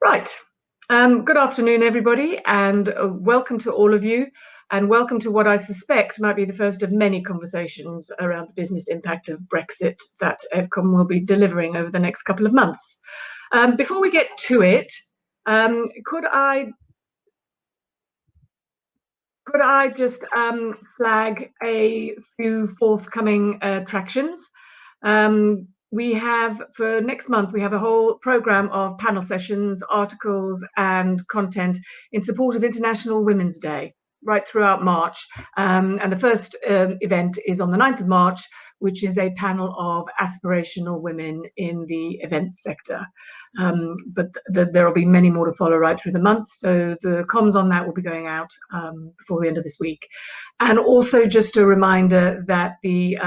Right. Good afternoon, everybody, and welcome to all of you, and welcome to what I suspect might be the first of many conversations around the business impact of Brexit that EVCOM will be delivering over the next couple of months. Before we get to it, could I just flag a few forthcoming attractions? We have, for next month, we have a whole program of panel sessions, articles and content in support of International Women's Day right throughout March. And the first event is on the 9th of March, which is a panel of aspirational women in the events sector. But there will be many more to follow right through the month. So the comms on that will be going out before the end of this week. And also just a reminder that the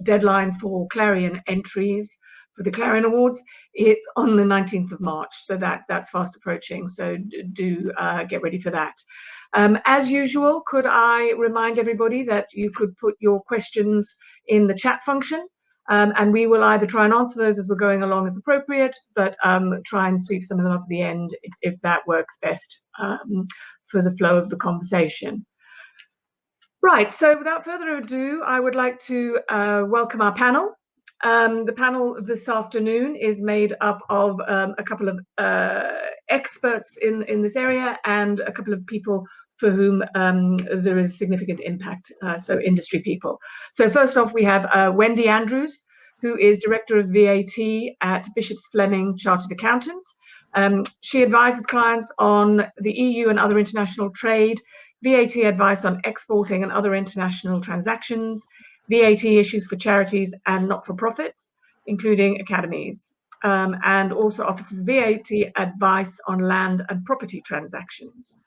deadline for Clarion entries for the Clarion Awards is on the 19th of March. So that's fast approaching. So do get ready for that. As usual, could I remind everybody that you could put your questions in the chat function, and we will either try and answer those as we're going along if appropriate, but try and sweep some of them up at the end if that works best for the flow of the conversation. Right, so without further ado, I would like to welcome our panel. The panel this afternoon is made up of a couple of experts in this area and a couple of people for whom there is significant impact, so industry people. So first off, we have Wendy Andrews, who is Director of VAT at Bishops Fleming Chartered Accountants. She advises clients on the EU and other international trade, VAT advice on exporting and other international transactions, VAT issues for charities and not-for-profits, including academies, and also offers VAT advice on land and property transactions.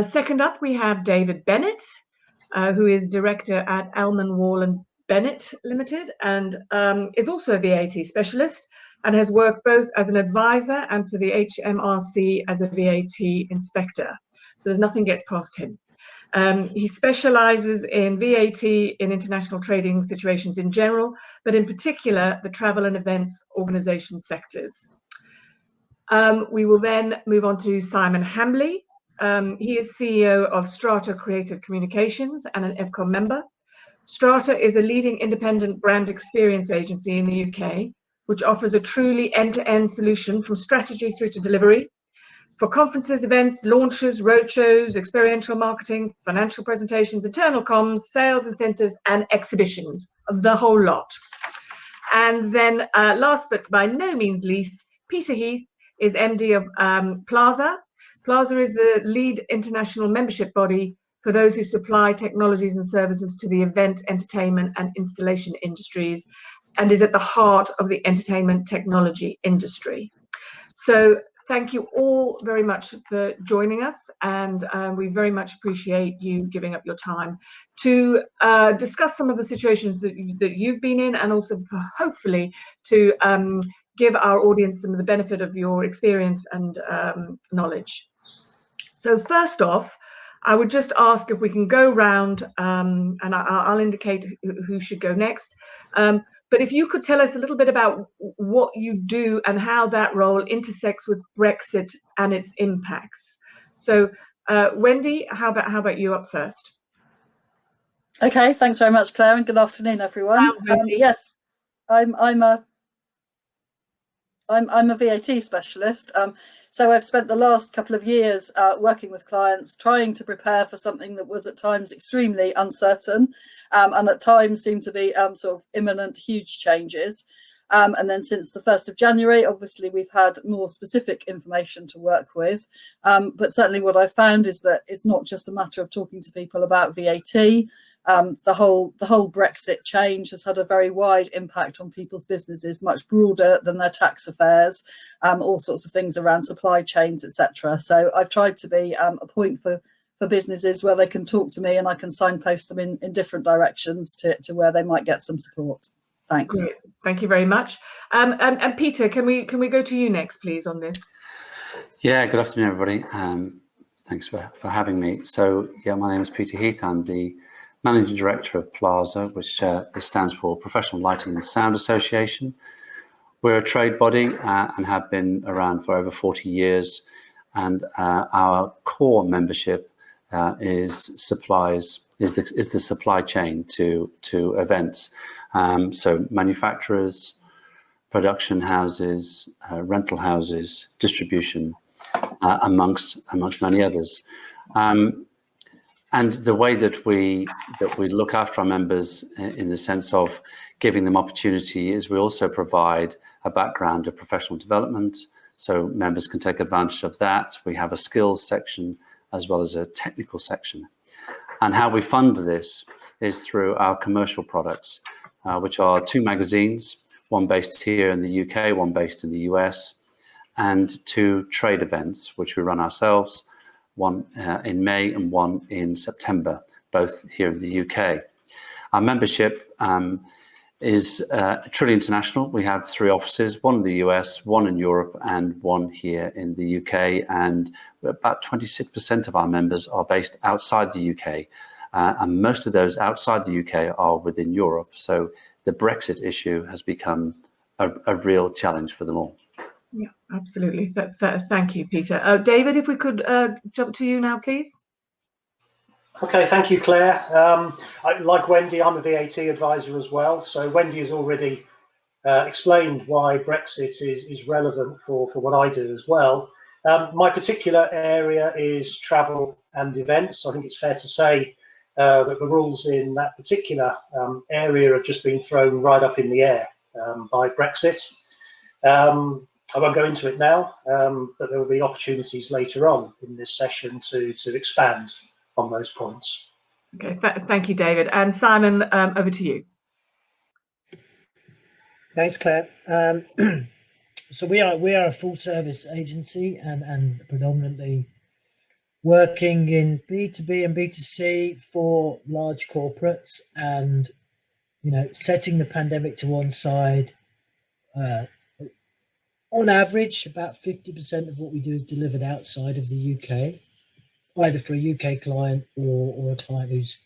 Second up, we have David Bennett, who is Director at Elman Wall and Bennett Limited and is also a VAT specialist and has worked both as an advisor and for the HMRC as a VAT inspector. So there's nothing gets past him. He specializes in VAT in international trading situations in general, but in particular, the travel and events organization sectors. We will then move on to Simon Hambley. He is CEO of Strata Creative Communications and an EVCOM member. Strata is a leading independent brand experience agency in the UK, which offers a truly end-to-end solution from strategy through to delivery for conferences, events, launches, roadshows, experiential marketing, financial presentations, internal comms, sales incentives, and exhibitions, the whole lot. And then last but by no means least, Peter Heath is MD of Plaza. Plaza is the lead international membership body for those who supply technologies and services to the event, entertainment, and installation industries, and is at the heart of the entertainment technology industry. So thank you all very much for joining us, and we very much appreciate you giving up your time to discuss some of the situations that you've been in, and also hopefully to give our audience some of the benefit of your experience and knowledge. So first off, I would just ask if we can go round, and I'll indicate who should go next. But if you could tell us a little bit about what you do and how that role intersects with Brexit and its impacts. So, Wendy, how about you up first? Okay, thanks very much, Claire, and good afternoon, everyone. Yes, I'm a VAT specialist. So I've spent the last couple of years working with clients, trying to prepare for something that was at times extremely uncertain, and at times seemed to be sort of imminent, huge changes. And then since the 1st of January, obviously we've had more specific information to work with. But certainly what I've found is that it's not just a matter of talking to people about VAT. The whole Brexit change has had a very wide impact on people's businesses, much broader than their tax affairs, all sorts of things around supply chains, etc. So I've tried to be a point for businesses where they can talk to me and I can signpost them in different directions to where they might get some support. Thanks. Great. Thank you very much. And Peter, can we go to you next, please, on this? Yeah, good afternoon, everybody. Thanks for having me. So, yeah, my name is Peter Heath. I'm the Managing Director of Plaza, which stands for Professional Lighting and Sound Association. We're a trade body and have been around for over 40 years. And our core membership is the supply chain to events. So manufacturers, production houses, rental houses, distribution, amongst many others. And the way that we look after our members in the sense of giving them opportunity is we also provide a background of professional development, so members can take advantage of that. We have a skills section as well as a technical section. And how we fund this is through our commercial products, which are 2 magazines, one based here in the UK, one based in the US, and 2 trade events, which we run ourselves, one in May and one in September, both here in the UK. Our membership is truly international. We have 3 offices, one in the US, one in Europe, and one here in the UK. And about 26% of our members are based outside the UK. And most of those outside the UK are within Europe. So the Brexit issue has become a real challenge for them all. Yeah, absolutely. Thank you, Peter. David, if we could jump to you now, please. Okay, thank you, Claire. Like Wendy, I'm a VAT advisor as well. So Wendy has already explained why Brexit is relevant for what I do as well. My particular area is travel and events. I think it's fair to say that the rules in that particular area have just been thrown right up in the air by Brexit. I won't go into it now, but there will be opportunities later on in this session to expand on those points. Okay, thank you, David. And Simon, over to you. Thanks, Claire. So we are a full service agency and predominantly working in B2B and B2C for large corporates, and setting the pandemic to one side. On average, about 50% of what we do is delivered outside of the UK, either for a UK client or a client who's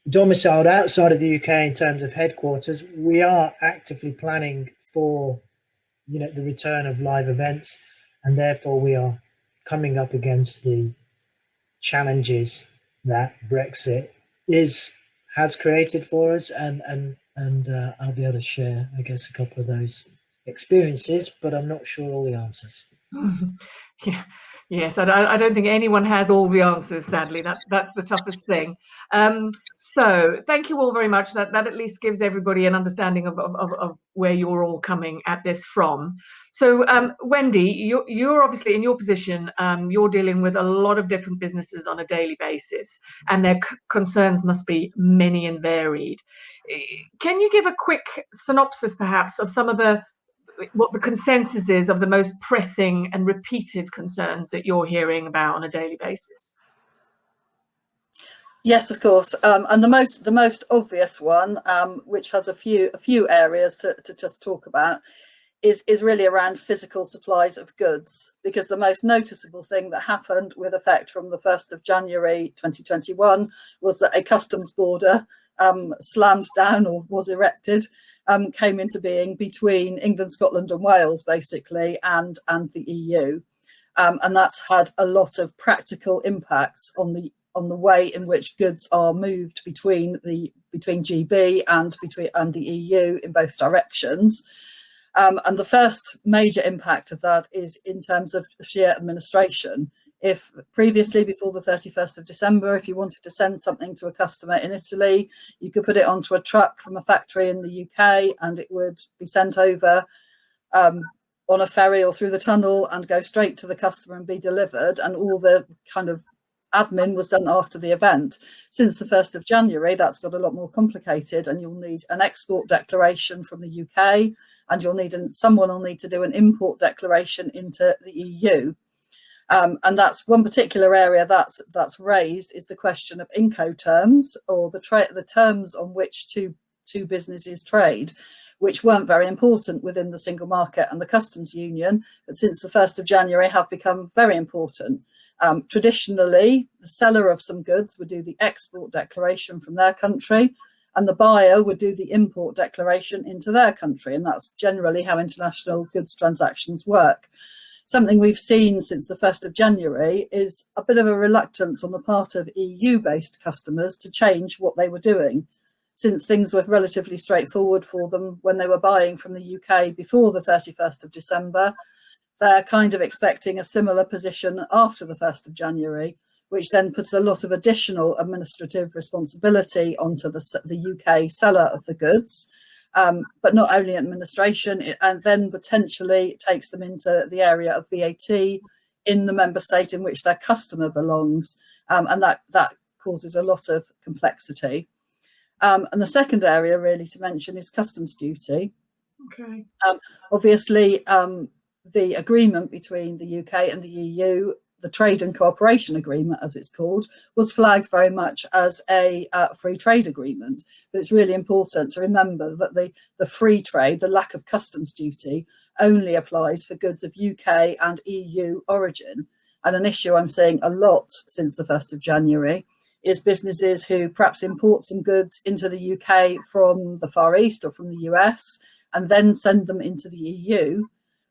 domiciled outside of the UK in terms of headquarters. We are actively planning for the return of live events, and therefore we are coming up against the challenges that Brexit has created for us, and I'll be able to share, I guess, a couple of those experiences, but I'm not sure all the answers. Yeah. Yes, I don't think anyone has all the answers, sadly. That's the toughest thing. So thank you all very much. That at least gives everybody an understanding of where you're all coming at this from. So Wendy, you're obviously in your position, you're dealing with a lot of different businesses on a daily basis, and their concerns must be many and varied. Can you give a quick synopsis perhaps of some of what the consensus is of the most pressing and repeated concerns that you're hearing about on a daily basis? Yes, of course. And the most obvious one, which has a few areas to just talk about, is really around physical supplies of goods, because the most noticeable thing that happened with effect from the 1st of January 2021 was that a customs border slammed down, or was erected, came into being between England, Scotland and Wales, basically, and the EU. And that's had a lot of practical impacts on the way in which goods are moved between GB and the EU in both directions. And the first major impact of that is in terms of sheer administration. If previously, before the 31st of December, if you wanted to send something to a customer in Italy, you could put it onto a truck from a factory in the UK and it would be sent over on a ferry or through the tunnel and go straight to the customer and be delivered, and all the kind of admin was done after the event. Since the 1st of January, that's got a lot more complicated, and you'll need an export declaration from the UK, and someone will need to do an import declaration into the EU. And that's one particular area that's raised, is the question of Incoterms, or the terms on which two businesses trade, which weren't very important within the single market and the customs union, but since the 1st of January have become very important. Traditionally, the seller of some goods would do the export declaration from their country, and the buyer would do the import declaration into their country. And that's generally how international goods transactions work. Something we've seen since the 1st of January is a bit of a reluctance on the part of EU-based customers to change what they were doing, since things were relatively straightforward for them when they were buying from the UK before the 31st of December. They're kind of expecting a similar position after the 1st of January, which then puts a lot of additional administrative responsibility onto the UK seller of the goods. But not only administration, and then potentially takes them into the area of VAT in the member state in which their customer belongs. And that causes a lot of complexity. And the second area really to mention is customs duty. Okay. Obviously, the agreement between the UK and the EU, the Trade and Cooperation Agreement, as it's called, was flagged very much as a free trade agreement. But it's really important to remember that the free trade, the lack of customs duty, only applies for goods of UK and EU origin. And an issue I'm seeing a lot since the 1st of January is businesses who perhaps import some goods into the UK from the Far East or from the US and then send them into the EU,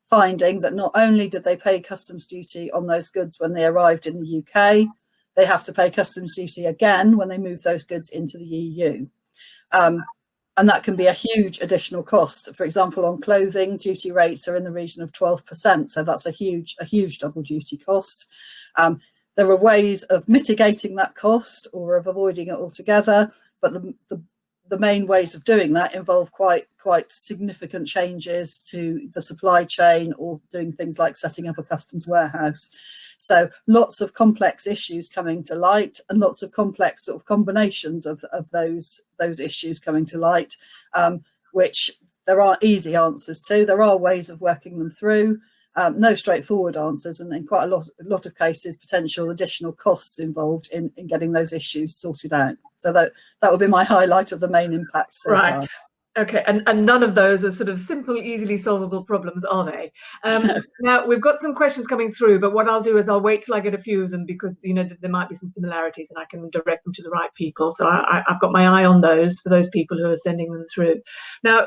finding that not only did they pay customs duty on those goods when they arrived in the UK, they have to pay customs duty again when they move those goods into the EU. And that can be a huge additional cost. For example, on clothing, duty rates are in the region of 12%. So that's a huge double duty cost. There are ways of mitigating that cost or of avoiding it altogether, but the main ways of doing that involve quite significant changes to the supply chain or doing things like setting up a customs warehouse. So lots of complex issues coming to light and lots of complex sort of combinations of those issues coming to light, which there aren't easy answers to. There are ways of working them through. No straightforward answers, and in quite a lot of cases, potential additional costs involved in getting those issues sorted out. So that would be my highlight of the main impacts. So right. far. Okay, and none of those are sort of simple, easily solvable problems, are they? Now, we've got some questions coming through, but what I'll do is I'll wait till I get a few of them because, you know, there might be some similarities and I can direct them to the right people. So I've got my eye on those for those people who are sending them through. Now,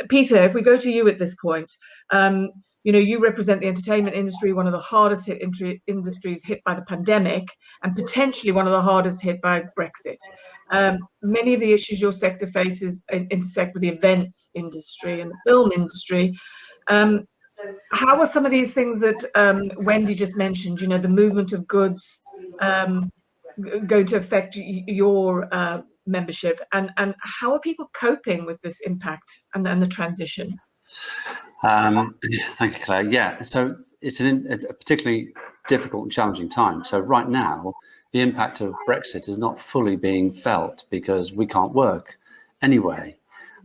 Peter, if we go to you at this point, you know, you represent the entertainment industry, one of the hardest hit industries hit by the pandemic and potentially one of the hardest hit by Brexit. Many of the issues your sector faces intersect with the events industry and the film industry. How are some of these things that Wendy just mentioned, you know, the movement of goods going to affect your membership, and how are people coping with this impact and the transition? Thank you, Claire. Yeah, so it's a particularly difficult and challenging time. So right now, the impact of Brexit is not fully being felt because we can't work anyway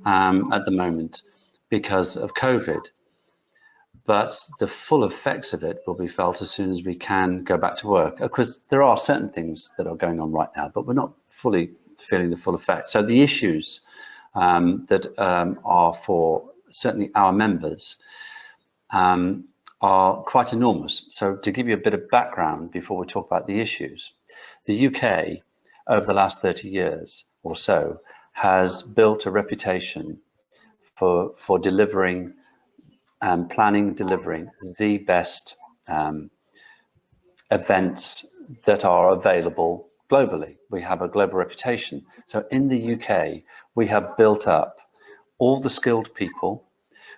at the moment because of COVID. But the full effects of it will be felt as soon as we can go back to work. Of course, there are certain things that are going on right now, but we're not fully feeling the full effect. So the issues that are for certainly our members are quite enormous. So to give you a bit of background before we talk about the issues, the UK over the last 30 years or so has built a reputation for delivering and delivering the best events that are available globally. We have a global reputation. So in the UK, we have built up all the skilled people.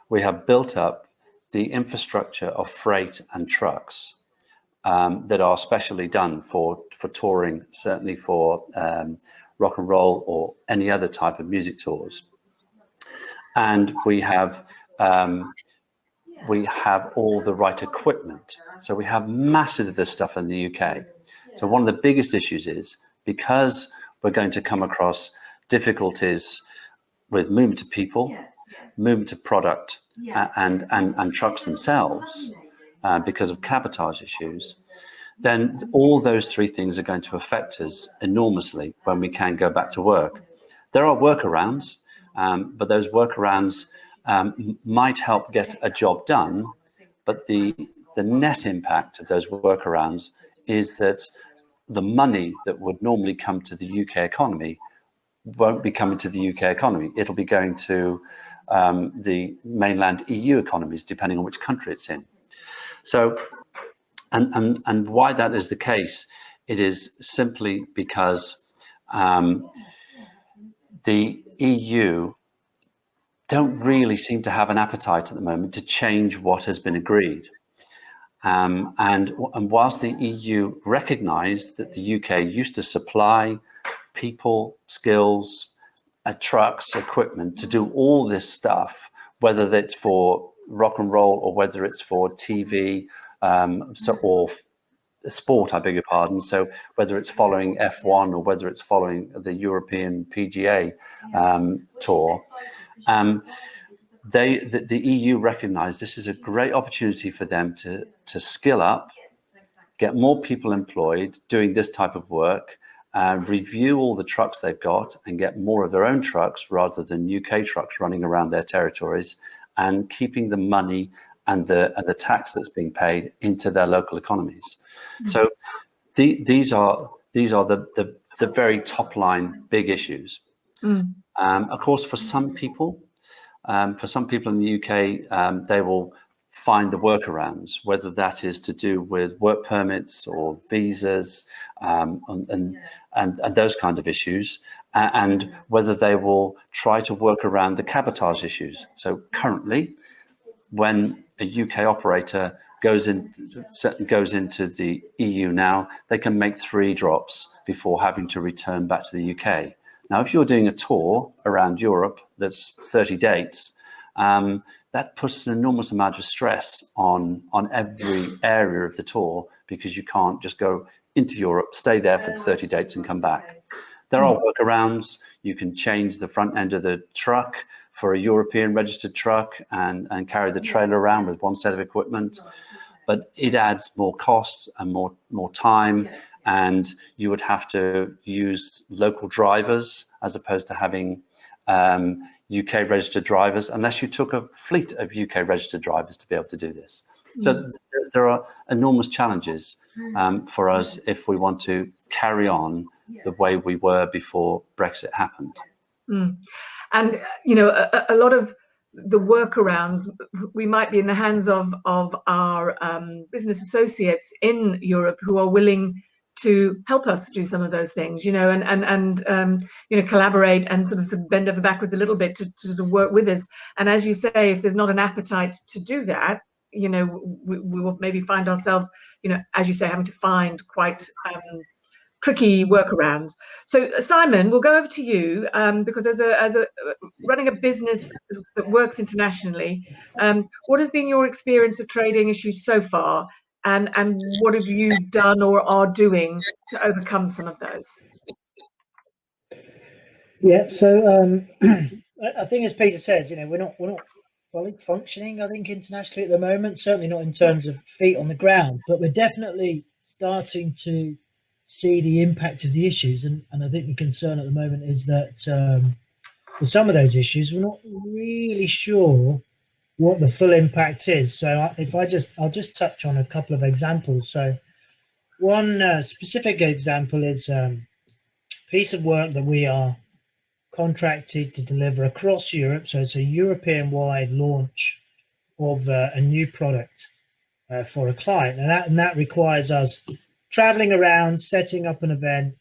We have built up the infrastructure of freight and trucks that are specially done for touring, certainly for rock and roll or any other type of music tours. And we have all the right equipment. So we have masses of this stuff in the UK. So one of the biggest issues is because we're going to come across difficulties with movement of people, movement of product, and trucks themselves because of cabotage issues, then all those three things are going to affect us enormously when we can go back to work. There are workarounds, but those workarounds might help get a job done, but the net impact of those workarounds is that the money that would normally come to the UK economy won't be coming to the UK economy. It'll be going to the mainland EU economies, depending on which country it's in. So, and why that is the case, it is simply because the EU don't really seem to have an appetite at the moment to change what has been agreed. And whilst the EU recognised that the UK used to supply people, skills, trucks, equipment to do all this stuff, whether it's for rock and roll or whether it's for TV or sport, I beg your pardon. So whether it's following F1 or whether it's following the European PGA tour, the EU recognise this is a great opportunity for them to skill up, get more people employed doing this type of work, review all the trucks they've got and get more of their own trucks rather than UK trucks running around their territories, and keeping the money and the tax that's being paid into their local economies. Mm-hmm. So these are the very top line big issues. Mm. Of course, for some people in the UK, they will find the workarounds, whether that is to do with work permits or visas and those kind of issues, and whether they will try to work around the cabotage issues. So currently, when a UK operator goes into the EU now, they can make 3 drops before having to return back to the UK. Now, if you're doing a tour around Europe that's 30 dates, that puts an enormous amount of stress on every area of the tour, because you can't just go into Europe, stay there for 30 dates and come back. There are workarounds. You can change the front end of the truck for a European registered truck and carry the trailer around with one set of equipment, but it adds more costs and more time, and you would have to use local drivers as opposed to having UK registered drivers, unless you took a fleet of UK registered drivers to be able to do this. So there are enormous challenges for us if we want to carry on the way we were before Brexit happened. And you know, a lot of the workarounds, we might be in the hands of our business associates in Europe who are willing to help us do some of those things, you know, and you know, collaborate and sort of bend over backwards a little bit to sort of work with us. And as you say, if there's not an appetite to do that, you know, we will maybe find ourselves, you know, as you say, having to find quite tricky workarounds. So Simon, we'll go over to you because as a running a business that works internationally, what has been your experience of trading issues so far? And what have you done or are doing to overcome some of those? Yeah, so I think, as Peter says, you know, we're not fully functioning, I think, internationally at the moment. Certainly not in terms of feet on the ground, but we're definitely starting to see the impact of the issues. And I think the concern at the moment is that for some of those issues, we're not really sure what the full impact is. So I'll just touch on a couple of examples. So one specific example is a piece of work that we are contracted to deliver across Europe. So it's a European-wide launch of a new product for a client, and that requires us traveling around, setting up an event,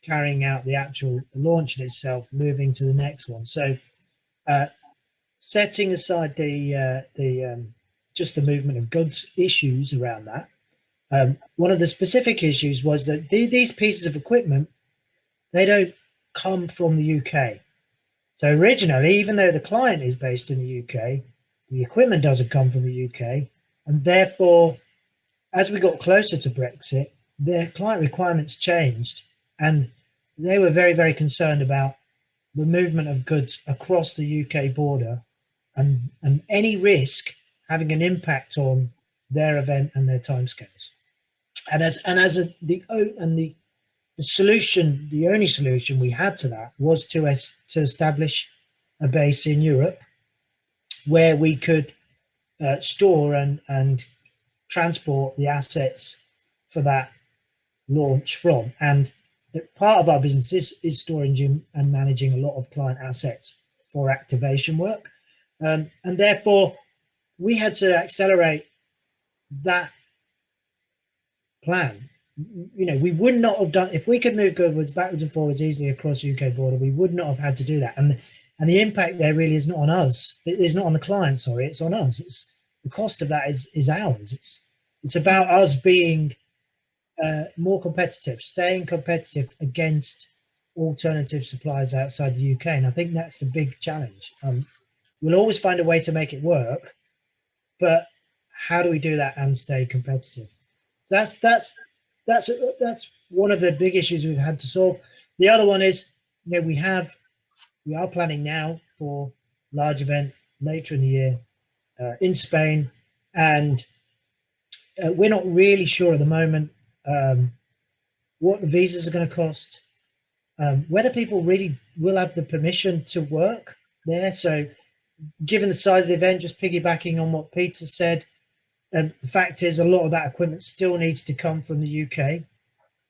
carrying out the actual launch in itself, moving to the next one. So setting aside the just the movement of goods issues around that, one of the specific issues was that these pieces of equipment, they don't come from the UK. So originally, even though the client is based in the UK, the equipment doesn't come from the UK, and therefore, as we got closer to Brexit, their client requirements changed, and they were very, very concerned about the movement of goods across the UK border and any risk having an impact on their event and their timescales. The only solution we had to that was to establish a base in Europe where we could store and transport the assets for that launch from. And part of our business is storing and managing a lot of client assets for activation work. And therefore, we had to accelerate that plan. You know, we would not have done, if we could move goods backwards and forwards easily across the UK border, we would not have had to do that. And the impact there really is not on us. It is not on the client, sorry, it's on us. It's the cost of that is ours. It's about us being more competitive, staying competitive against alternative suppliers outside the UK. And I think that's the big challenge. We'll always find a way to make it work, but how do we do that and stay competitive? That's one of the big issues we've had to solve. The other one is, you know, we are planning now for large event later in the year in Spain, and we're not really sure at the moment what the visas are going to cost, whether people really will have the permission to work there. So given the size of the event, just piggybacking on what Peter said, the fact is a lot of that equipment still needs to come from the UK,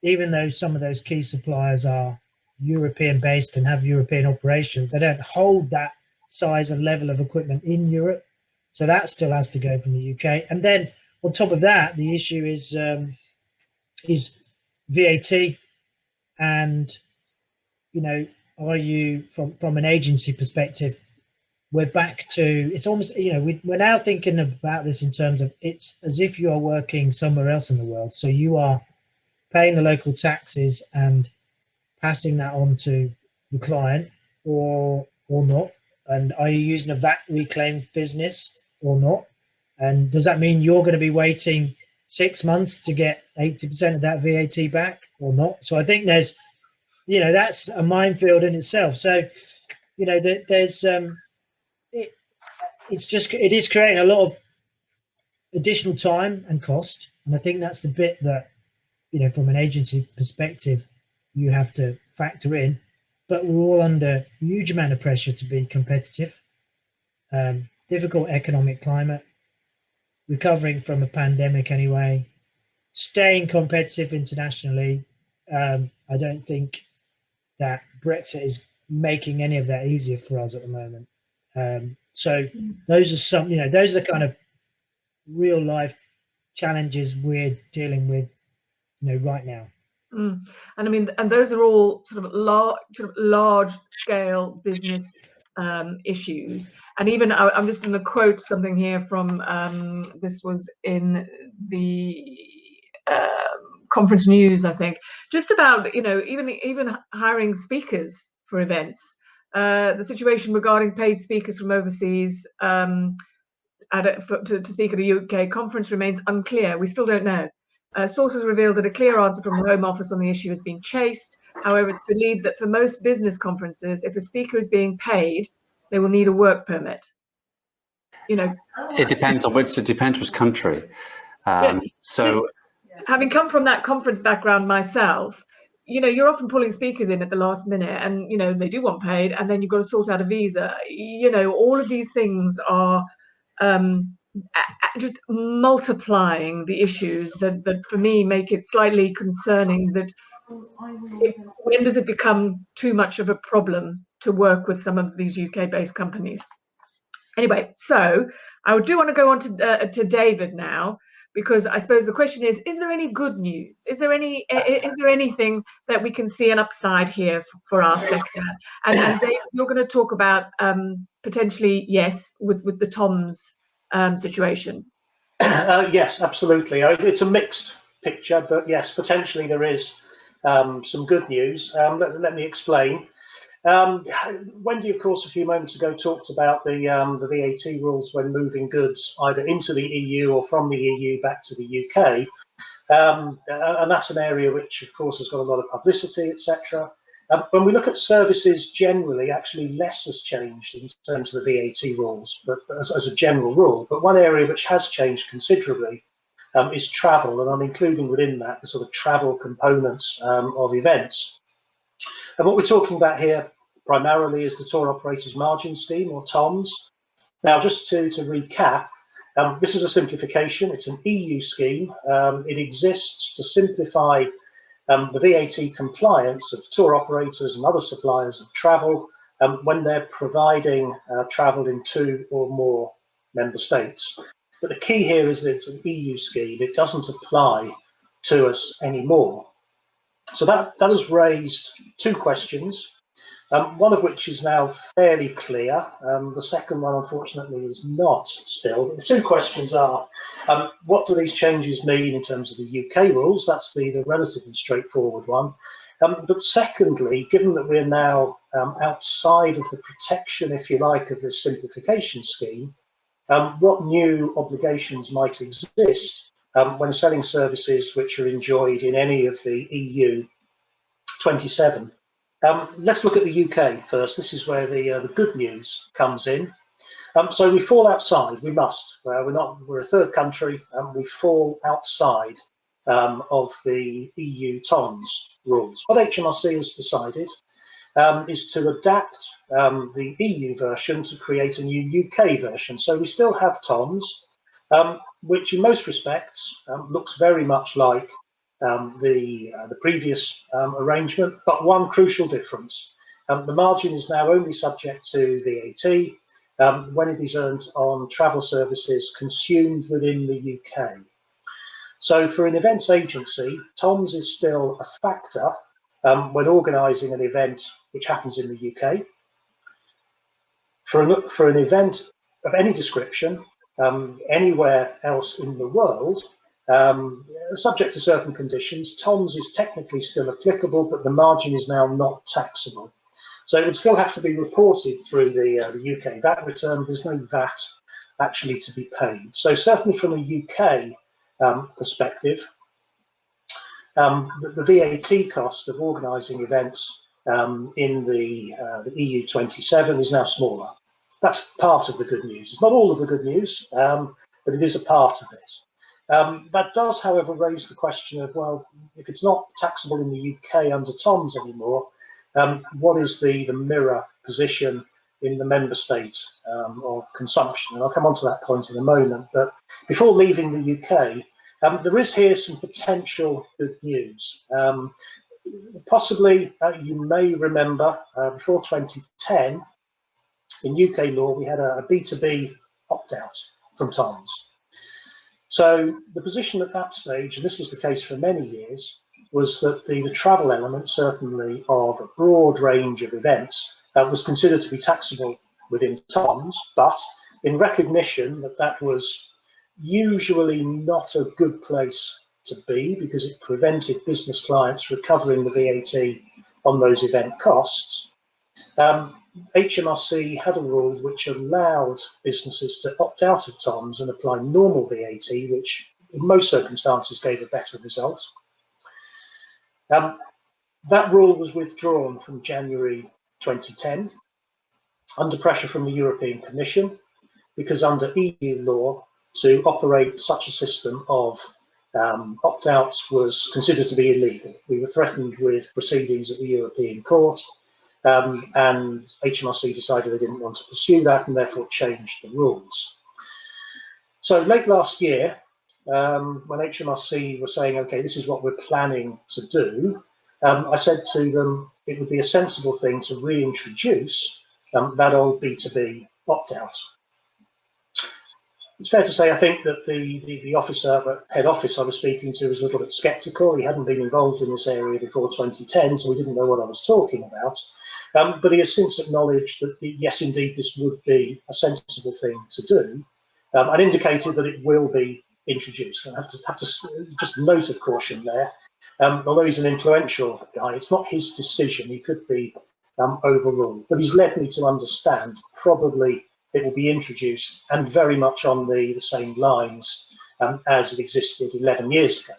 even though some of those key suppliers are European based and have European operations. They don't hold that size and level of equipment in Europe. So that still has to go from the UK. And then on top of that, the issue is VAT. And, you know, are you from an agency perspective, we're back to, it's almost, you know, we're now thinking about this in terms of it's as if you are working somewhere else in the world. So you are paying the local taxes and passing that on to the client or not. And are you using a VAT reclaim business or not? And does that mean you're going to be waiting 6 months to get 80% of that VAT back or not? So I think there's, you know, that's a minefield in itself. So, you know, there's it is creating a lot of additional time and cost, and I think that's the bit that, you know, from an agency perspective, you have to factor in. But we're all under a huge amount of pressure to be competitive. Difficult economic climate, recovering from a pandemic anyway, staying competitive internationally. I don't think that Brexit is making any of that easier for us at the moment. So those are some, you know, those are the kind of real life challenges we're dealing with, you know, right now. And I mean, and those are all sort of large scale business issues. And even I'm just going to quote something here from this was in the conference news, I think, just about, you know, even hiring speakers for events. The situation regarding paid speakers from overseas to speak at a UK conference remains unclear. We still don't know. Sources revealed that a clear answer from the Home Office on the issue has been chased. However, it's believed that for most business conferences, if a speaker is being paid, they will need a work permit. You know, it depends which country. So, having come from that conference background myself, you know, you're often pulling speakers in at the last minute, and you know they do want paid, and then you've got to sort out a visa. You know, all of these things are just multiplying the issues that for me make it slightly concerning. That when does it become too much of a problem to work with some of these UK-based companies? Anyway, so I do want to go on to David now, because I suppose the question is there any good news? Is there anything that we can see an upside here for our sector? And Dave, you're going to talk about potentially, yes, with the TOMS situation. Yes, absolutely. It's a mixed picture, but yes, potentially there is some good news. Let me explain. Wendy, of course, a few moments ago talked about the VAT rules when moving goods either into the EU or from the EU back to the UK. And that's an area which, of course, has got a lot of publicity, etc. When we look at services generally, actually less has changed in terms of the VAT rules, but as a general rule. But one area which has changed considerably is travel, and I'm including within that the sort of travel components of events. And what we're talking about here primarily is the Tour Operators Margin Scheme, or TOMS. Now, just to recap, this is a simplification. It's an EU scheme. It exists to simplify the VAT compliance of tour operators and other suppliers of travel when they're providing travel in 2 or more member states. But the key here is that it's an EU scheme. It doesn't apply to us anymore. So that has raised 2 questions, one of which is now fairly clear. The second one, unfortunately, is not still. The 2 questions are, what do these changes mean in terms of the UK rules? That's the relatively straightforward one. But secondly, given that we're now outside of the protection, if you like, of this simplification scheme, what new obligations might exist when selling services which are enjoyed in any of the EU 27? Let's look at the UK first. This is where the good news comes in. So we fall outside. We must. We're a third country, and we fall outside of the EU TOMS rules. What HMRC has decided is to adapt the EU version to create a new UK version. So we still have TOMS, which in most respects looks very much like the previous arrangement, but one crucial difference. The margin is now only subject to VAT when it is earned on travel services consumed within the UK. So for an events agency, TOMS is still a factor when organising an event which happens in the UK. For an event of any description, anywhere else in the world, subject to certain conditions, TOMS is technically still applicable, but the margin is now not taxable. So it would still have to be reported through the UK VAT return. There's no VAT actually to be paid. So certainly from a UK perspective, the VAT cost of organising events in the EU 27 is now smaller. That's part of the good news. It's not all of the good news, but it is a part of it. That does, however, raise the question of, well, if it's not taxable in the UK under TOMS anymore, what is the mirror position in the member state of consumption? And I'll come on to that point in a moment. But before leaving the UK, there is here some potential good news. Possibly, you may remember, before 2010, in UK law, we had a B2B opt-out from TOMS. So the position at that stage, and this was the case for many years, was that the travel element, certainly of a broad range of events, was considered to be taxable within TOMS, but in recognition that that was usually not a good place to be because it prevented business clients recovering the VAT on those event costs, HMRC had a rule which allowed businesses to opt out of TOMS and apply normal VAT, which in most circumstances gave a better result. That rule was withdrawn from January 2010 under pressure from the European Commission, because under EU law, to operate such a system of opt-outs was considered to be illegal. We were threatened with proceedings at the European Court, and HMRC decided they didn't want to pursue that and therefore changed the rules. So late last year, when HMRC was saying, okay, this is what we're planning to do, I said to them it would be a sensible thing to reintroduce that old B2B opt-out. It's fair to say, I think that the officer, the head office I was speaking to was a little bit sceptical. He hadn't been involved in this area before 2010, so he didn't know what I was talking about. But he has since acknowledged that, yes, indeed, this would be a sensible thing to do, and indicated that it will be introduced. I have to just a note of caution there. Although he's an influential guy, it's not his decision. He could be overruled, but he's led me to understand probably it will be introduced and very much on the same lines as it existed 11 years ago.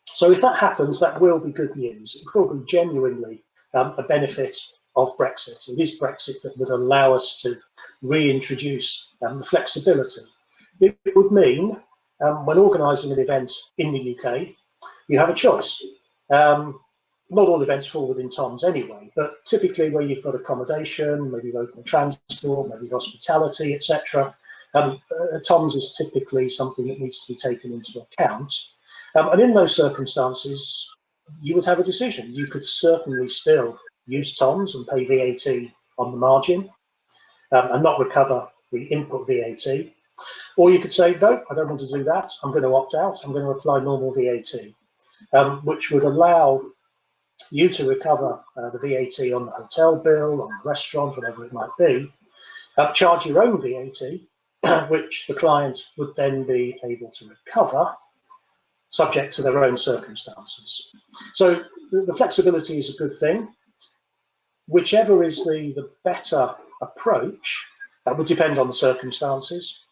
So if that happens, that will be good news. It will be genuinely a benefit of Brexit. It is Brexit that would allow us to reintroduce the flexibility. It would mean when organising an event in the UK, you have a choice. Not all events fall within TOMS anyway, but typically where you've got accommodation, maybe local transport, maybe hospitality, etc., TOMS is typically something that needs to be taken into account. And in those circumstances, you would have a decision. You could certainly still use TOMS and pay VAT on the margin and not recover the input VAT. Or you could say, no, I don't want to do that. I'm going to opt out. I'm going to apply normal VAT, which would allow you to recover the VAT on the hotel bill, on the restaurant, whatever it might be, charge your own VAT, which the client would then be able to recover, subject to their own circumstances. So the flexibility is a good thing. Whichever is the better approach would depend on the circumstances.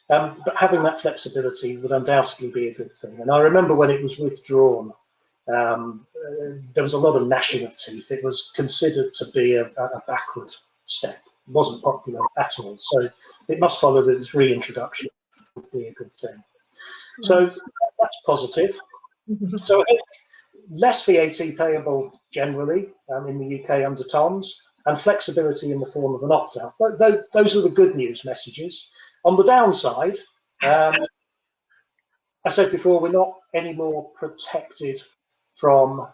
But having that flexibility would undoubtedly be a good thing. And I remember when it was withdrawn, there was a lot of gnashing of teeth. It was considered to be a backward step. It wasn't popular at all. So it must follow that its reintroduction would be a good thing. So that's positive. So I think less VAT payable generally in the UK under TOMS, and flexibility in the form of an opt-out. Those are the good news messages. On the downside, I said before, we're not any more protected from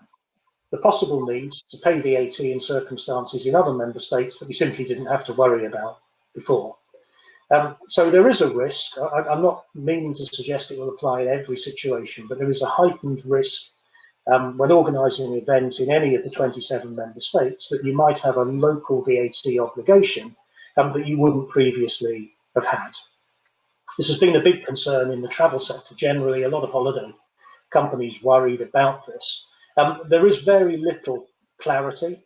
the possible need to pay VAT in circumstances in other member states that we simply didn't have to worry about before. So there is a risk. I'm not meaning to suggest it will apply in every situation, but there is a heightened risk when organising an event in any of the 27 member states that you might have a local VAT obligation that you wouldn't previously have had. This has been a big concern in the travel sector generally. A lot of holiday companies worried about this. There is very little clarity.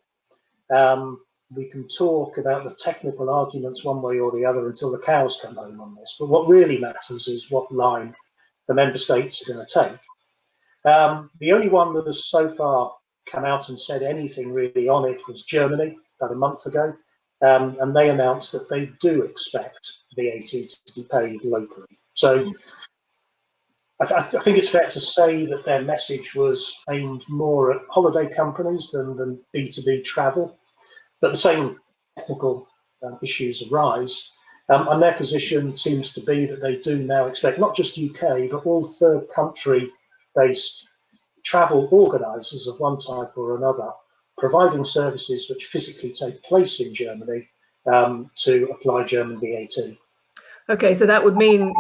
We can talk about the technical arguments one way or the other until the cows come home on this, but what really matters is what line the member states are going to take. The only one that has so far come out and said anything really on it was Germany about a month ago, and they announced that they do expect VAT to be paid locally. So I think it's fair to say that their message was aimed more at holiday companies than B2B travel, but the same technical issues arise, and their position seems to be that they do now expect not just UK, but all third country based travel organisers of one type or another, providing services which physically take place in Germany to apply German VAT. Okay, so that would mean,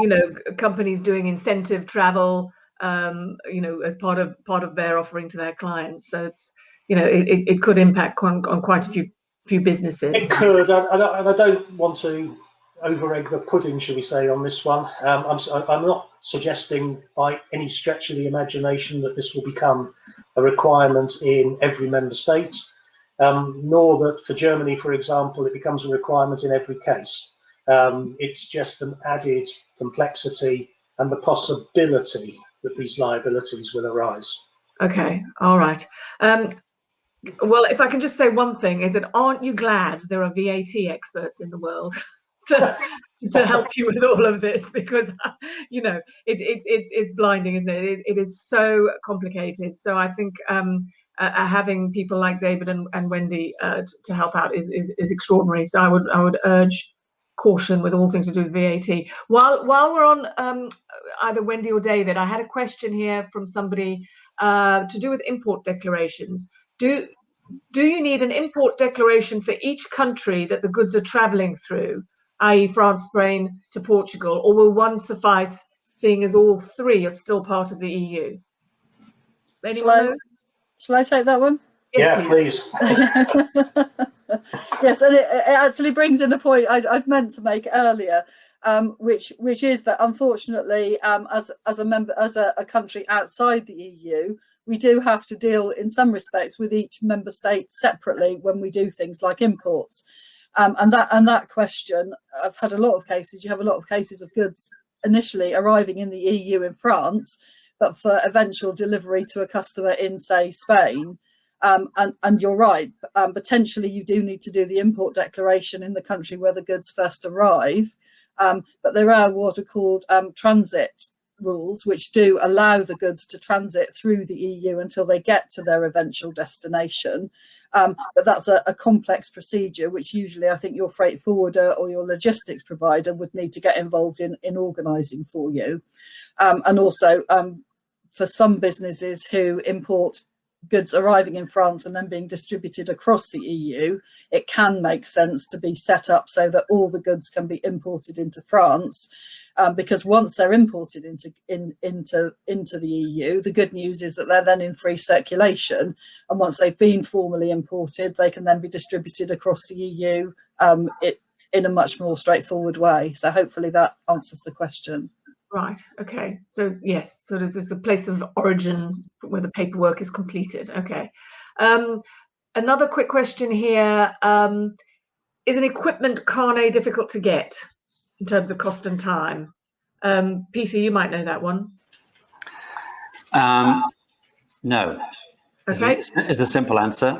companies doing incentive travel, as part of their offering to their clients. So it's, it could impact on quite a few businesses. It could, and I don't want to over-egg the pudding, shall we say, on this one. I'm not suggesting by any stretch of the imagination that this will become a requirement in every member state, nor that for Germany, for example, it becomes a requirement in every case. It's just an added complexity and the possibility that these liabilities will arise. Okay, all right. Well, if I can just say one thing, is that aren't you glad there are VAT experts in the world to help you with all of this? Because it's blinding, isn't it? It is so complicated. So I think having people like David and Wendy to help out is extraordinary. So I would urge caution with all things to do with VAT. While we're on either Wendy or David, I had a question here from somebody to do with import declarations. Do you need an import declaration for each country that the goods are travelling through, i.e. France, Spain to Portugal, or will one suffice, seeing as all three are still part of the EU? Anyone know? Shall I take that one? Yes, yeah, please. Yes, and it actually brings in a point I'd meant to make earlier, which is that unfortunately, as a country outside the EU, we do have to deal in some respects with each member state separately when we do things like imports. And that question, I've had a lot of cases. You have a lot of cases of goods initially arriving in the EU in France, but for eventual delivery to a customer in, say, Spain. And you're right, potentially you do need to do the import declaration in the country where the goods first arrive. But there are what are called transit rules, which do allow the goods to transit through the EU until they get to their eventual destination. But that's a complex procedure, which usually I think your freight forwarder or your logistics provider would need to get involved in organising for you. And also for some businesses who import goods arriving in France and then being distributed across the EU, it can make sense to be set up so that all the goods can be imported into France. Because once they're imported into the EU, the good news is that they're then in free circulation, and once they've been formally imported, they can then be distributed across the EU in a much more straightforward way. So hopefully that answers the question. Right. Okay. So yes. So this is the place of origin where the paperwork is completed. Okay. Another quick question here: is an equipment carnet difficult to get in terms of cost and time? Peter, you might know that one. No. Okay. Is the simple answer.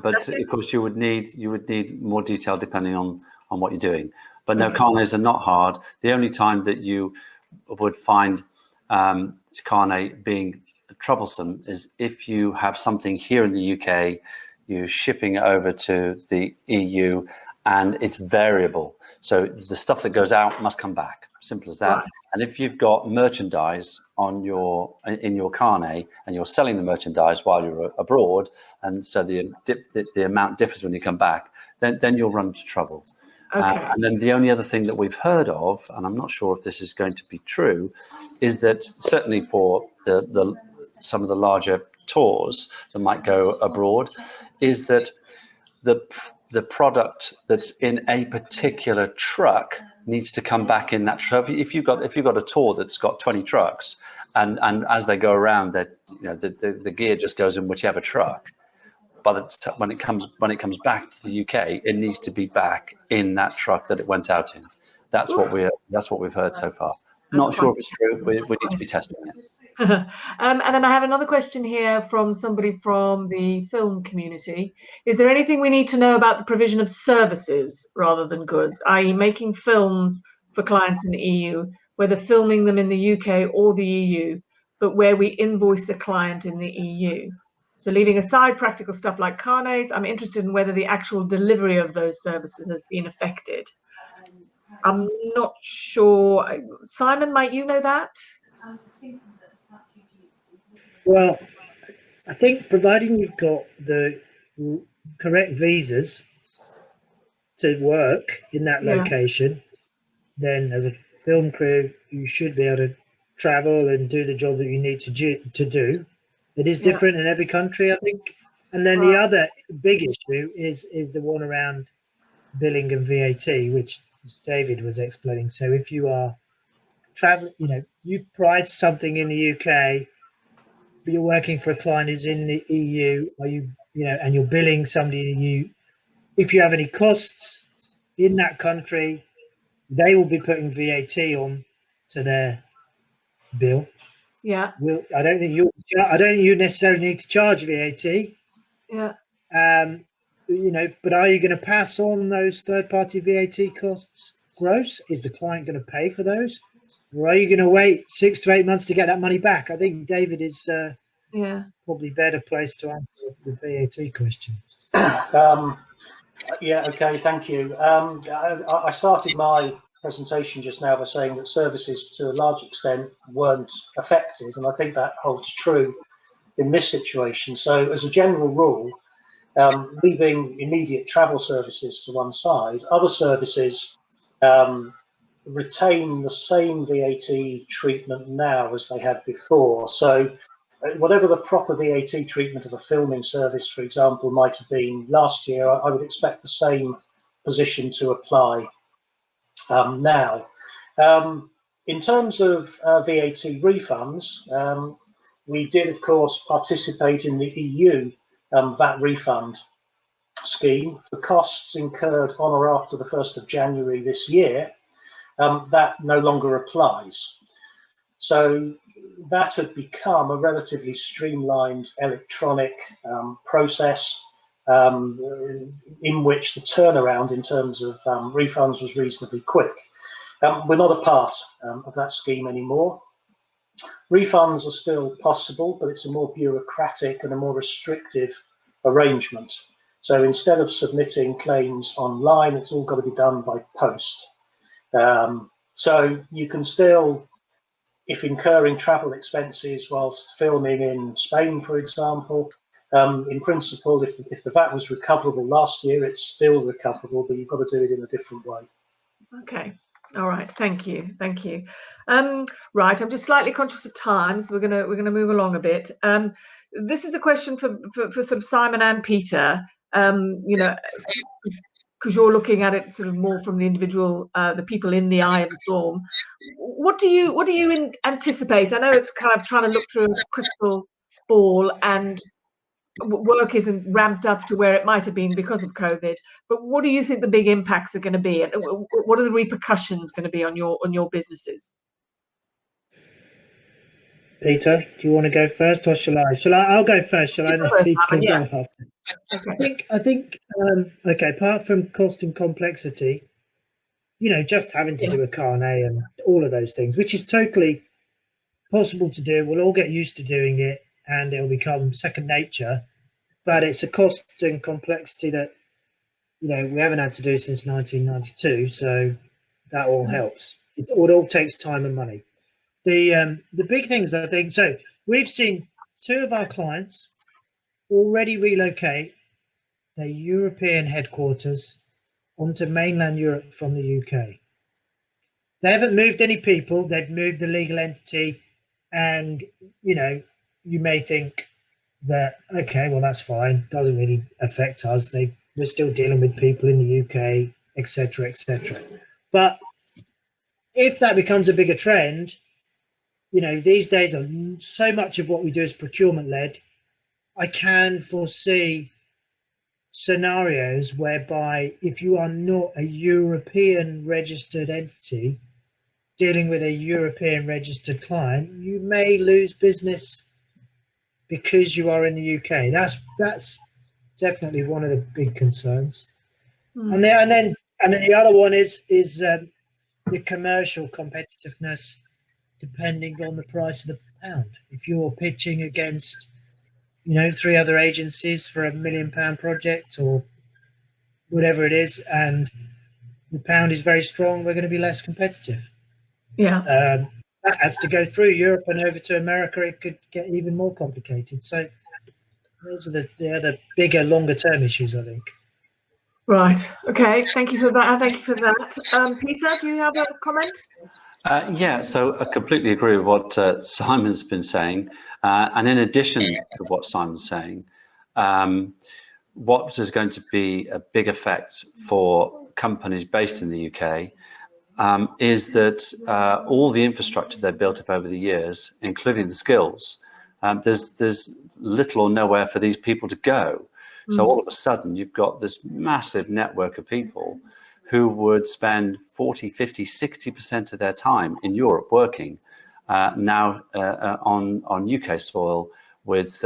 But of course, you would need more detail depending on what you're doing. But no, carnets are not hard. The only time that you would find carnet being troublesome is if you have something here in the UK, you're shipping it over to the EU, and it's variable. So the stuff that goes out must come back. Simple as that. Right. And if you've got merchandise in your carnet and you're selling the merchandise while you're abroad, and so the amount differs when you come back, then you'll run into trouble. Okay. And then the only other thing that we've heard of, and I'm not sure if this is going to be true, is that certainly for some of the larger tours that might go abroad, is that the product that's in a particular truck needs to come back in that truck. If you've got a tour that's got 20 trucks, and as they go around, the gear just goes in whichever truck. But when it comes back to the UK, it needs to be back in that truck that it went out in. That's what we've heard so far. Not sure if it's true. We need to be testing it. And then I have another question here from somebody from the film community. Is there anything we need to know about the provision of services rather than goods, i.e. making films for clients in the EU, whether filming them in the UK or the EU, but where we invoice the client in the EU? So leaving aside practical stuff like carnets, I'm interested in whether the actual delivery of those services has been affected. I'm not sure. Simon, might you know that? Well, I think providing you've got the correct visas to work in that location, then as a film crew, you should be able to travel and do the job that you need to do. It is different in every country, I think. And then the other big issue is the one around billing and VAT, which David was explaining. So if you are traveling, you price something in the UK, but you're working for a client who's in the EU, and you're billing somebody in the EU. If you have any costs in that country, they will be putting VAT on to their bill. Yeah. I don't think you necessarily need to charge VAT. Yeah. But are you going to pass on those third-party VAT costs gross? Is the client going to pay for those, or are you going to wait 6 to 8 months to get that money back? I think David is probably better placed to answer the VAT question. Okay, thank you. I started my presentation just now by saying that services to a large extent weren't affected, and I think that holds true in this situation. So as a general rule, leaving immediate travel services to one side, other services retain the same VAT treatment now as they had before. So whatever the proper VAT treatment of a filming service, for example, might have been last year, I would expect the same position to apply now. In terms of VAT refunds, we did, of course, participate in the EU VAT refund scheme for costs incurred on or after the 1st of January this year. That no longer applies. So that had become a relatively streamlined electronic process in which the turnaround in terms of refunds was reasonably quick. We're not a part of that scheme anymore. Refunds are still possible, but it's a more bureaucratic and a more restrictive arrangement. So instead of submitting claims online, it's all got to be done by post. So you can still, if incurring travel expenses whilst filming in Spain, for example, In principle, if the VAT was recoverable last year, it's still recoverable, but you've got to do it in a different way. Okay. All right. Thank you. Thank you. Right. I'm just slightly conscious of time, so we're gonna move along a bit. This is a question for sort of Simon and Peter. You know, because you're looking at it sort of more from the individual, the people in the eye of the storm. What do you anticipate? I know it's kind of trying to look through a crystal ball, and work isn't ramped up to where it might have been because of COVID. But what do you think the big impacts are going to be, and what are the repercussions going to be on your businesses? Peter, do you want to go first, or shall I? I'll go first. Shall I? Then Peter can go after. Okay. I think. Okay. Apart from cost and complexity, you know, just having to do a carnet and all of those things, which is totally possible to do. We'll all get used to doing it, and it'll become second nature. But it's a cost and complexity that, you know, we haven't had to do since 1992. So that all helps. It all takes time and money. The big things, I think, so we've seen 2 of our clients already relocate their European headquarters onto mainland Europe from the UK. They haven't moved any people, they've moved the legal entity, and, you know, you may think that, okay, well, that's fine, doesn't really affect us. We're still dealing with people in the UK, etc., etc. But if that becomes a bigger trend, you know, these days so much of what we do is procurement led. I can foresee scenarios whereby if you are not a European registered entity dealing with a European registered client, you may lose business because you are in the UK. That's definitely one of the big concerns. And then the other one is the commercial competitiveness, depending on the price of the pound. If you're pitching against, you know, 3 other agencies for £1 million project or whatever it is, and the pound is very strong, we're going to be less competitive. Yeah. That has to go through Europe and over to America. It could get even more complicated. So those are the other bigger, longer term issues, I think. Right. Okay. Thank you for that. Thank you for that. Peter, do you have a comment? Yeah, so I completely agree with what Simon's been saying. And in addition to what Simon's saying, what is going to be a big effect for companies based in the UK is that all the infrastructure they've built up over the years, including the skills, there's little or nowhere for these people to go. So all of a sudden, you've got this massive network of people who would spend 40, 50, 60% of their time in Europe working now on UK soil with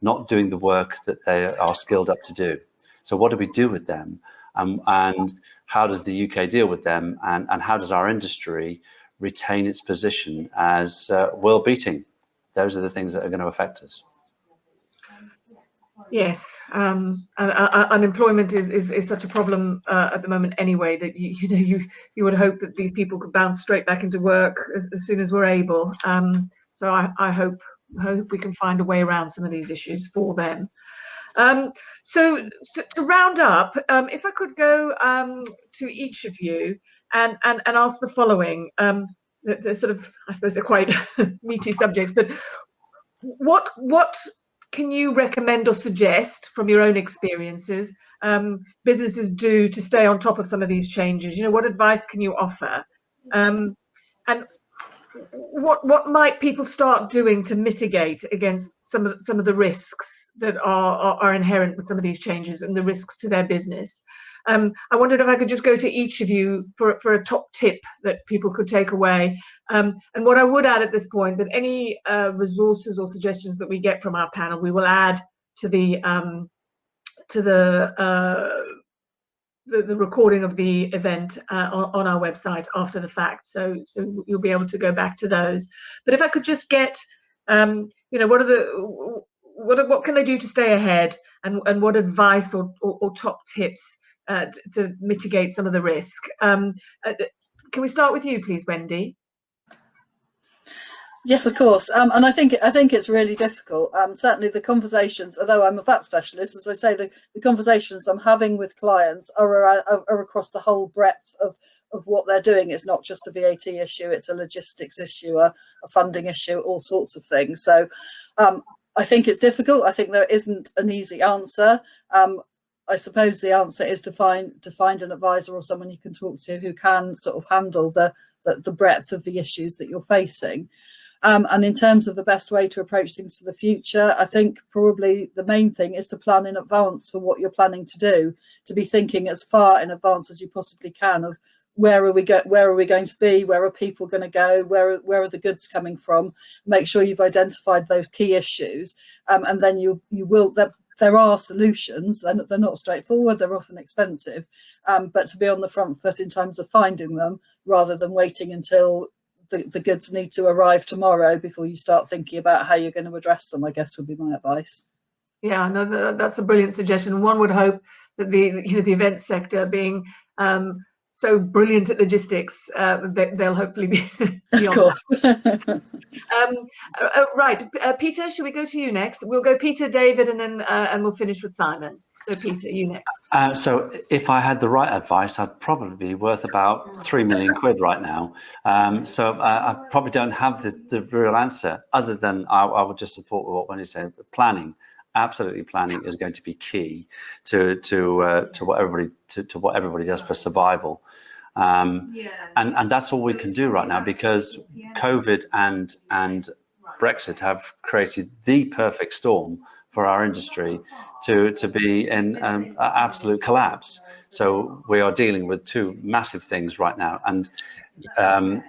not doing the work that they are skilled up to do. So what do we do with them? And how does the UK deal with them? And how does our industry retain its position as world beating? Those are the things that are going to affect us. Yes, unemployment is such a problem at the moment anyway, that you would hope that these people could bounce straight back into work as soon as we're able. So I hope we can find a way around some of these issues for them. So to round up, if I could go to each of you and ask the following, they're sort of, I suppose they're quite meaty subjects, but what can you recommend or suggest from your own experiences businesses do to stay on top of some of these changes? You know, what advice can you offer? And what might people start doing to mitigate against some of the risks that are inherent with some of these changes and the risks to their business? I wondered if I could just go to each of you for a top tip that people could take away. And what I would add at this point, that any resources or suggestions that we get from our panel, we will add to the recording of the event on our website after the fact, so you'll be able to go back to those. But if I could just get, you know, what can they do to stay ahead, and what advice or top tips to mitigate some of the risk? Can we start with you, please, Wendy? Yes, of course, and I think it's really difficult. Certainly, the conversations, although I'm a VAT specialist, as I say, the conversations I'm having with clients are across the whole breadth of what they're doing. It's not just a VAT issue; it's a logistics issue, a funding issue, all sorts of things. So, I think it's difficult. I think there isn't an easy answer. I suppose the answer is to find an advisor or someone you can talk to who can sort of handle the breadth of the issues that you're facing. And in terms of the best way to approach things for the future, I think probably the main thing is to plan in advance for what you're planning to do, to be thinking as far in advance as you possibly can of where are we going to be, where are people going to go, where are the goods coming from. Make sure you've identified those key issues, and then you will. There are solutions. They're not straightforward. They're often expensive, but to be on the front foot in terms of finding them, rather than waiting until the goods need to arrive tomorrow before you start thinking about how you're going to address them, I guess would be my advice. Yeah, no, that's a brilliant suggestion. One would hope that the events sector being so brilliant at logistics, they'll hopefully be Of course. Right, Peter, should we go to you next? We'll go Peter, David, and then and we'll finish with Simon. So Peter, you next. So if I had the right advice, I'd probably be worth about £3 million right now. So I probably don't have the real answer, other than I would just support what Wendy said. Planning, absolutely, planning is going to be key to what everybody does for survival. And that's all we can do right now, because COVID and Brexit have created the perfect storm for our industry to be in absolute collapse. So we are dealing with two massive things right now. And I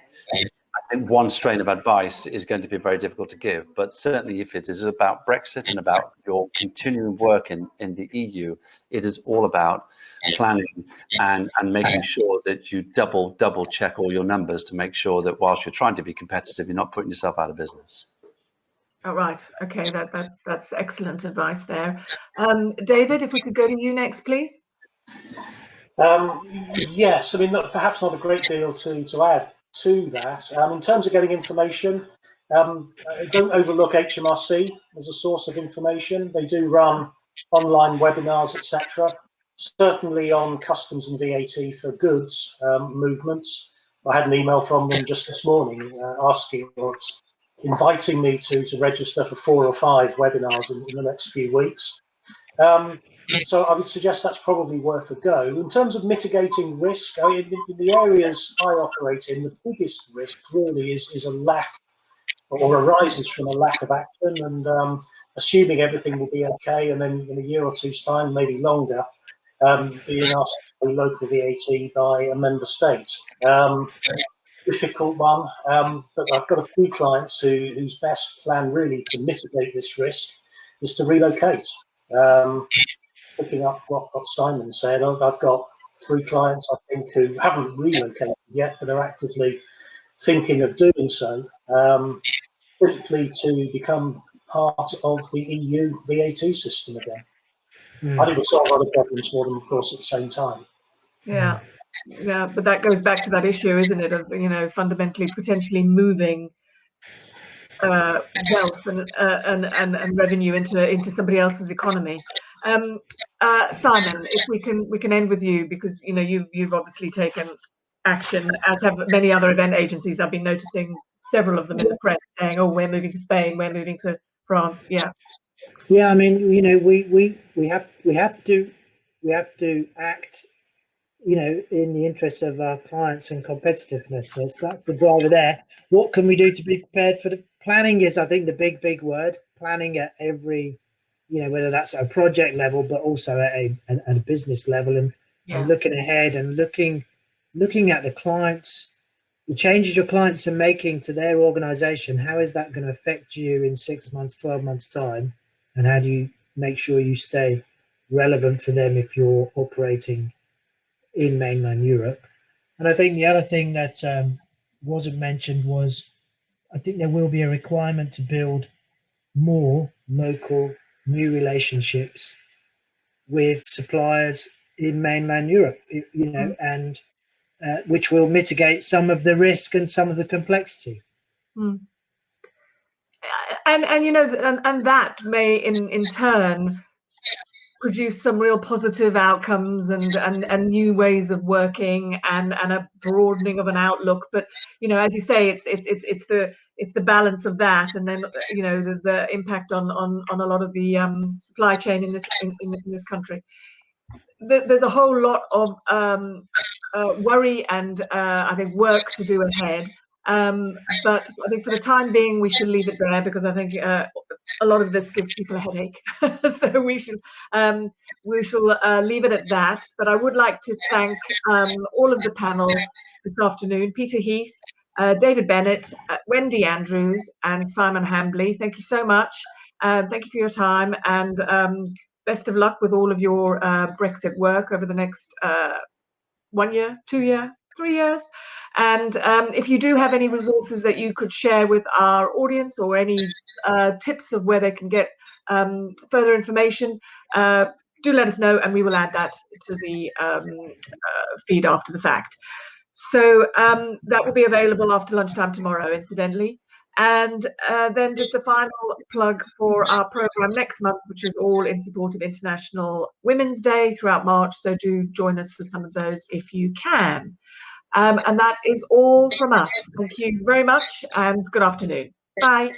think one strain of advice is going to be very difficult to give, but certainly if it is about Brexit and about your continuing work in the EU, it is all about planning and making sure that you double check all your numbers to make sure that whilst you're trying to be competitive, you're not putting yourself out of business. All right. Okay, that's excellent advice there. David, if we could go to you next, please. Yes, I mean, perhaps not a great deal to add to that. In terms of getting information, don't overlook HMRC as a source of information. They do run online webinars, etc. Certainly on customs and VAT for goods movements. I had an email from them just this morning inviting me to register for 4 or 5 webinars in the next few weeks. So I would suggest that's probably worth a go. In terms of mitigating risk, I mean, in the areas I operate in, the biggest risk really is a lack, or arises from a lack of action, and assuming everything will be okay, and then in a year or two's time, maybe longer, being asked to pay local VAT by a member state. Difficult one, but I've got a few clients whose best plan really to mitigate this risk is to relocate. Picking up what Simon said, I've got 3 clients, I think, who haven't relocated yet, but are actively thinking of doing so, simply to become part of the EU VAT system again. I think we'll solve other problems for them, of course, at the same time. Yeah, but that goes back to that issue, isn't it, of fundamentally potentially moving wealth and revenue into somebody else's economy. Simon, if we can end with you, because you've obviously taken action, as have many other event agencies. I've been noticing several of them in the press saying, "Oh, we're moving to Spain, we're moving to France." Yeah. Yeah, I mean, we have to act, in the interests of our clients and competitiveness. So that's the driver there. What can we do to be prepared for the planning? Is, I think, the big word. Planning at every, whether that's at a project level, but also at a business level, and looking ahead and looking at the clients, the changes your clients are making to their organization. How is that going to affect you in 6 months, 12 months time? And how do you make sure you stay relevant for them if you're operating in mainland Europe? And I think the other thing that wasn't mentioned was, I think there will be a requirement to build more local new relationships with suppliers in mainland Europe, and which will mitigate some of the risk and some of the complexity. And you know, and that may in turn produce some real positive outcomes and new ways of working and a broadening of an outlook. But you know, as you say, it's the balance of that, and then you know the impact on a lot of the supply chain in this country. There's a whole lot of worry and I think work to do ahead. But I think for the time being, we should leave it there, because I think a lot of this gives people a headache. So we shall leave it at that. But I would like to thank all of the panel this afternoon: Peter Heath, David Bennett, Wendy Andrews, and Simon Hambley. Thank you so much. Thank you for your time, and best of luck with all of your Brexit work over the next 1 year, 2 year, 3 years. And if you do have any resources that you could share with our audience, or any tips of where they can get further information, do let us know, and we will add that to the feed after the fact. So that will be available after lunchtime tomorrow, incidentally. And then just a final plug for our program next month, which is all in support of International Women's Day throughout March. So do join us for some of those if you can. And that is all from us. Thank you very much, and good afternoon. Bye.